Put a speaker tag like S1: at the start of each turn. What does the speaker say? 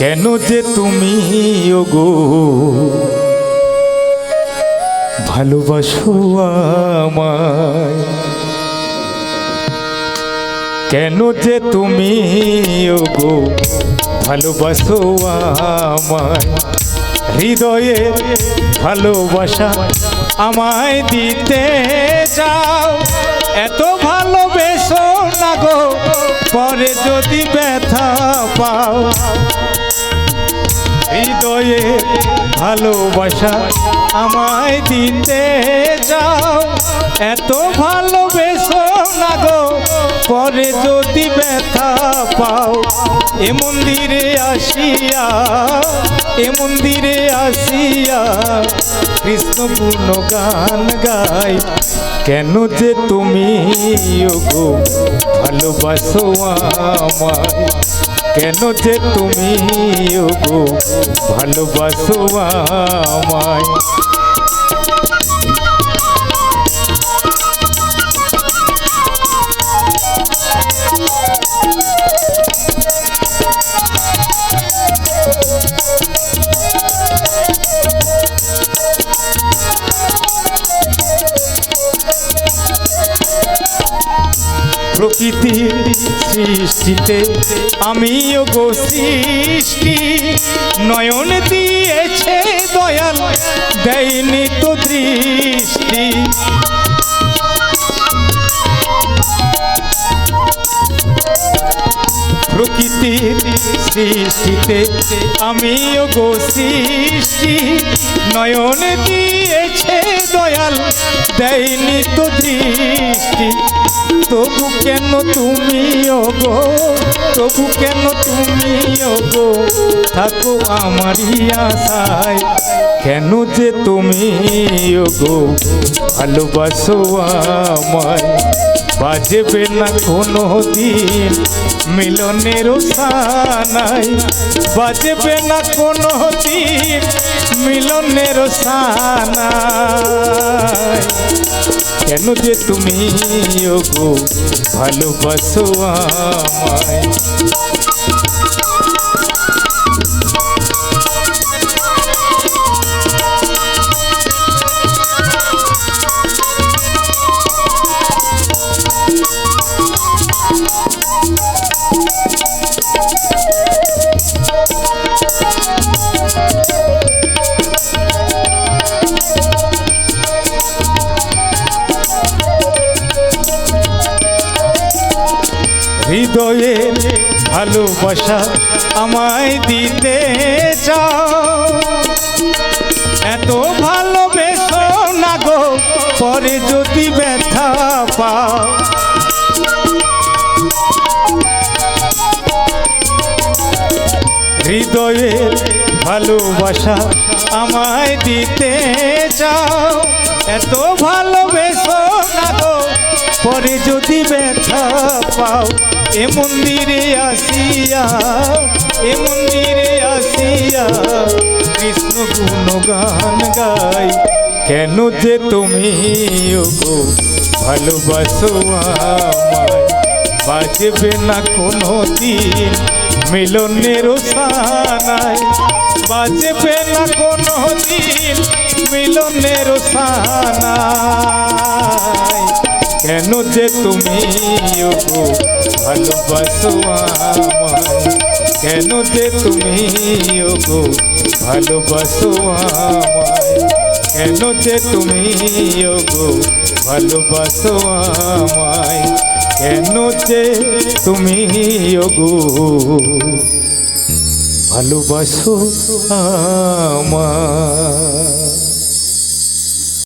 S1: কেন যে তুমি ওগো ভালোবাসো আমায়, কেন যে তুমি ওগো ভালোবাসো আমায়, হৃদয়ের ভালোবাসা আমায় দিতে যাও। এত ভালোবেসো না গো পরে যদি ব্যথা পাও, হৃদয়ের ভালোবাসা আমায় দিতে যাও। এত ভালোবেসো না গো পরে যদি ব্যথা পাও। এ মন্দিরে আসিয়া, এ মন্দিরে আসিয়া কৃষ্ণ গুণগান গাই। কেন যে তুমি ওগো ভালোবাসো আমায়, কেন যে তুমি ওগো ভালোবাসো আমায়। প্রকৃতির সৃষ্টিতে আমিও গো সৃষ্টি, নয়ন দিয়েছে দয়াল দেয়নি তো দৃষ্টি। প্রকৃতির সৃষ্টিতে আমিও গো সৃষ্টি, নয়ন দিয়েছে দয়াল দেয়নি তো দৃষ্টি। তবু কেন তুমি ওগো, তবু কেন তুমি ওগো থাকো আমারই আশায়। কেন যে তুমি ওগো ভালোবাসো আমায়, বাজবে না কোনো দিন মিলনের সানাই, বাজবে না কোনো দিন মিলনের সানাই। কেন যে তুমি ওগো ভালোবাসো আমায়। হৃদয়ের ভালোবাসা আমায় দিতে চাও। এত ভালোবেসো না গো পরে যদি ব্যথা পাও। হৃদয়ের ভালোবাসা আমায় দিতে চাও। এত ভালোবেসো না গো পরে যদি ব্যথা পাও। এ মন্দিরে আসিয়া, এ মন্দিরে আসিয়া কৃষ্ণ গুণগান গাই। কেন যে তুমি ওগো ভালোবাসো আমায়, বাজবে না কোনো দিন মিলনের সানাই, বাজবে না কোনো দিন মিলনের সানাই। কেন যে তুমি ওগো ভালোবাসো আমায়, কেন যে তুমি ওগো ভালোবাসো আমায়, কেন যে তুমি ওগো ভালোবাসো আমায়, কেন যে তুমি ওগো ভালোবাসো আমায়।